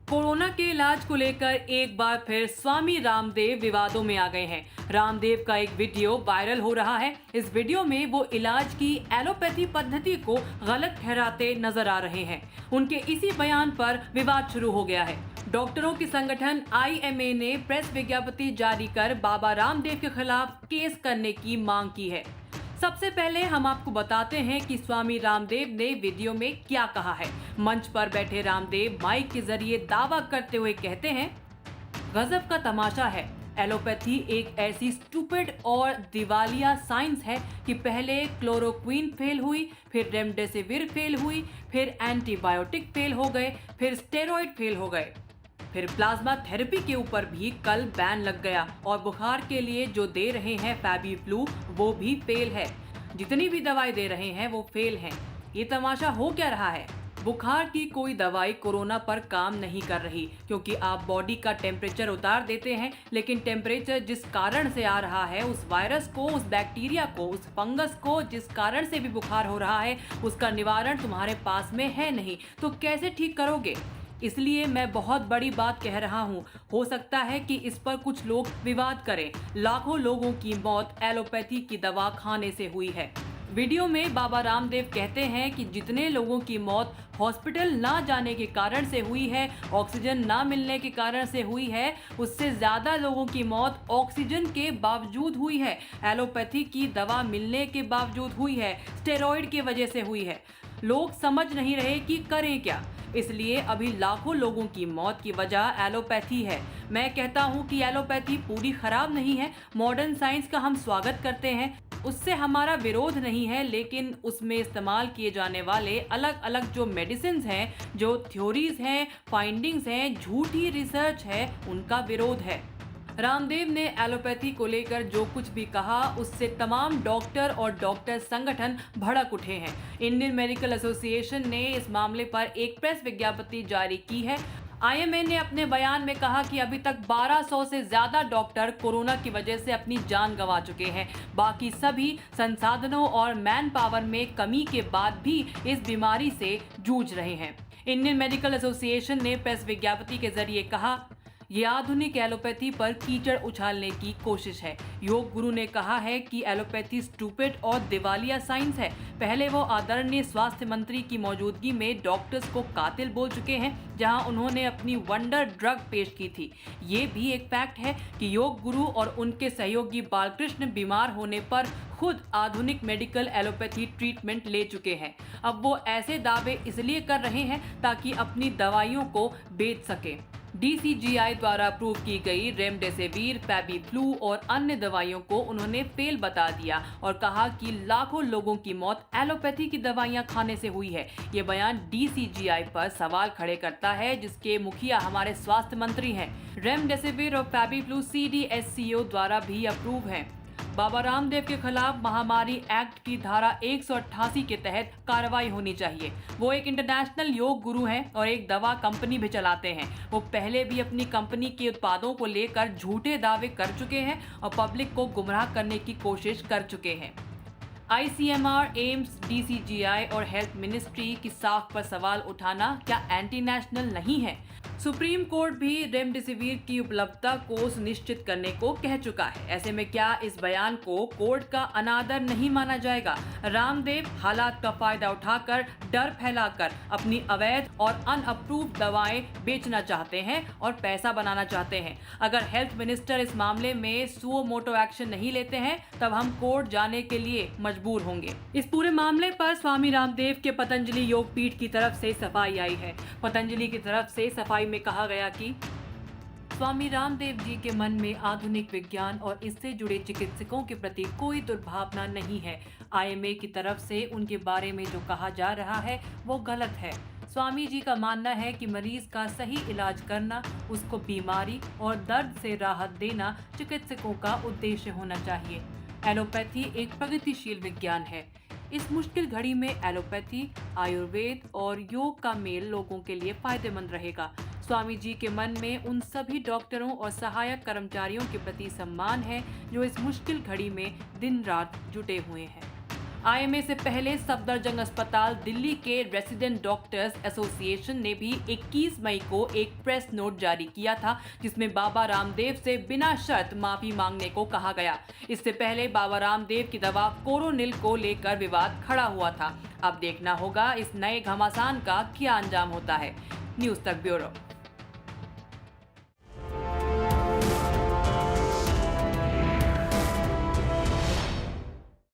Corona के इलाज को लेकर एक बार फिर स्वामी रामदेव विवादों में आ गए हैं। रामदेव का एक वीडियो वायरल हो रहा है। इस वीडियो में वो इलाज की एलोपैथी पद्धति को गलत ठहराते नजर आ रहे हैं। उनके इसी बयान पर विवाद शुरू हो गया है। डॉक्टरों के संगठन IMA ने प्रेस विज्ञप्ति जारी कर बाबा रामदेव के खिलाफ केस करने की मांग की है। सबसे पहले हम आपको बताते हैं कि स्वामी रामदेव ने वीडियो में क्या कहा है। मंच पर बैठे रामदेव माइक के जरिए दावा करते हुए कहते हैं, गजब का तमाशा है। एलोपैथी एक ऐसी स्टूपिड और दिवालिया साइंस है कि पहले क्लोरोक्वीन फेल हुई, फिर रेमडेसिविर फेल हुई, फिर एंटीबायोटिक फेल हो गए, फिर स्टेरॉइड फेल हो गए, फिर प्लाज्मा थेरेपी के ऊपर भी कल बैन लग गया और बुखार के लिए जो दे रहे हैं फैबीफ्लू वो भी फेल है। जितनी भी दवाई दे रहे हैं वो फेल हैं। ये तमाशा हो क्या रहा है? बुखार की कोई दवाई कोरोना पर काम नहीं कर रही, क्योंकि आप बॉडी का टेम्परेचर उतार देते हैं, लेकिन टेम्परेचर जिस कारण से आ रहा है, उस वायरस को, उस बैक्टीरिया को, उस फंगस को जिस कारण से भी बुखार हो रहा है, उसका निवारण तुम्हारे पास में है नहीं, तो कैसे ठीक करोगे? इसलिए मैं बहुत बड़ी बात कह रहा हूँ। हो सकता है कि इस पर कुछ लोग विवाद करें। लाखों लोगों की मौत एलोपैथी की दवा खाने से हुई है। वीडियो में बाबा रामदेव कहते हैं कि जितने लोगों की मौत हॉस्पिटल ना जाने के कारण से हुई है, ऑक्सीजन ना मिलने के कारण से हुई है, उससे ज्यादा लोगों की मौत ऑक्सीजन के बावजूद हुई है, एलोपैथी की दवा मिलने के बावजूद हुई है, स्टेरॉइड की वजह से हुई है। लोग समझ नहीं रहे कि करें क्या। इसलिए अभी लाखों लोगों की मौत की वजह एलोपैथी है। मैं कहता हूं कि एलोपैथी पूरी खराब नहीं है। मॉडर्न साइंस का हम स्वागत करते हैं, उससे हमारा विरोध नहीं है, लेकिन उसमें इस्तेमाल किए जाने वाले अलग अलग जो मेडिसिन हैं, जो थ्योरीज हैं, फाइंडिंग्स हैं, झूठी रिसर्च है, उनका विरोध है। रामदेव ने एलोपैथी को लेकर जो कुछ भी कहा, उससे तमाम डॉक्टर और डॉक्टर संगठन भड़क उठे हैं। इंडियन मेडिकल एसोसिएशन ने इस मामले पर एक प्रेस विज्ञप्ति जारी की है। IMA ने अपने बयान में कहा कि अभी तक 1200 से ज्यादा डॉक्टर कोरोना की वजह से अपनी जान गंवा चुके हैं। बाकी सभी संसाधनों और मैन पावर में कमी के बाद भी इस बीमारी से जूझ रहे हैं। इंडियन मेडिकल एसोसिएशन ने प्रेस विज्ञप्ति के जरिए कहा, ये आधुनिक एलोपैथी पर कीचड़ उछालने की कोशिश है। योग गुरु ने कहा है कि एलोपैथी स्टूपिड और दिवालिया साइंस है। पहले वो आदरणीय स्वास्थ्य मंत्री की मौजूदगी में डॉक्टर्स को कातिल बोल चुके हैं, जहां उन्होंने अपनी वंडर ड्रग पेश की थी। ये भी एक फैक्ट है कि योग गुरु और उनके सहयोगी बालकृष्ण बीमार होने पर खुद आधुनिक मेडिकल एलोपैथी ट्रीटमेंट ले चुके हैं। अब वो ऐसे दावे इसलिए कर रहे हैं ताकि अपनी दवाइयों को बेच सके। DCGI द्वारा अप्रूव की गई रेमडेसिविर, फैबीफ्लू और अन्य दवाइयों को उन्होंने फेल बता दिया और कहा कि लाखों लोगों की मौत एलोपैथी की दवाइयां खाने से हुई है। ये बयान DCGI पर सवाल खड़े करता है, जिसके मुखिया हमारे स्वास्थ्य मंत्री हैं। रेमडेसिविर और फैबीफ्लू CDSCO द्वारा भी अप्रूव हैं। बाबा रामदेव के खिलाफ महामारी एक्ट की धारा 188 के तहत कार्रवाई होनी चाहिए। वो एक इंटरनेशनल योग गुरु हैं और एक दवा कंपनी भी चलाते हैं। वो पहले भी अपनी कंपनी के उत्पादों को लेकर झूठे दावे कर चुके हैं और पब्लिक को गुमराह करने की कोशिश कर चुके हैं। ICMR, एम्स, DCGI और हेल्थ मिनिस्ट्री की साख पर सवाल उठाना क्या एंटी नेशनल नहीं है? सुप्रीम कोर्ट भी रेमडेसिविर की उपलब्धता को सुनिश्चित करने को कह चुका है। ऐसे में क्या इस बयान को कोर्ट का अनादर नहीं माना जाएगा? रामदेव हालात का फायदा उठाकर, डर फैलाकर अपनी अवैध और अनअप्रूव दवाएं बेचना चाहते हैं और पैसा बनाना चाहते हैं। अगर हेल्थ मिनिस्टर इस मामले में सुओ मोटो एक्शन नहीं लेते हैं, तब हम कोर्ट जाने के लिए मजबूर होंगे। इस पूरे मामले पर स्वामी रामदेव के पतंजलि योग पीठ की तरफ से सफाई आई है। पतंजलि की तरफ से सफाई में कहा गया कि स्वामी रामदेव जी के मन में आधुनिक विज्ञान और इससे जुड़े चिकित्सकों के प्रति कोई दुर्भावना नहीं है। IMA की तरफ से उनके बारे में जो कहा जा रहा है वो गलत है। स्वामी जी का मानना है कि मरीज का सही इलाज करना, उसको बीमारी और दर्द से राहत देना चिकित्सकों का उद्देश्य होना चाहिए। एलोपैथी एक प्रगतिशील विज्ञान है। इस मुश्किल घड़ी में एलोपैथी, आयुर्वेद और योग का मेल लोगों के लिए फायदेमंद रहेगा। स्वामी जी के मन में उन सभी डॉक्टरों और सहायक कर्मचारियों के प्रति सम्मान है जो इस मुश्किल घड़ी में दिन रात जुटे हुए हैं। आईएमए से पहले सफदरजंग अस्पताल दिल्ली के रेसिडेंट डॉक्टर्स एसोसिएशन ने भी 21 मई को एक प्रेस नोट जारी किया था, जिसमें बाबा रामदेव से बिना शर्त माफी मांगने को कहा गया। इससे पहले बाबा रामदेव की दवा कोरोनिल को लेकर विवाद खड़ा हुआ था। अब देखना होगा इस नए घमासान का क्या अंजाम होता है। न्यूज़ तक ब्यूरो।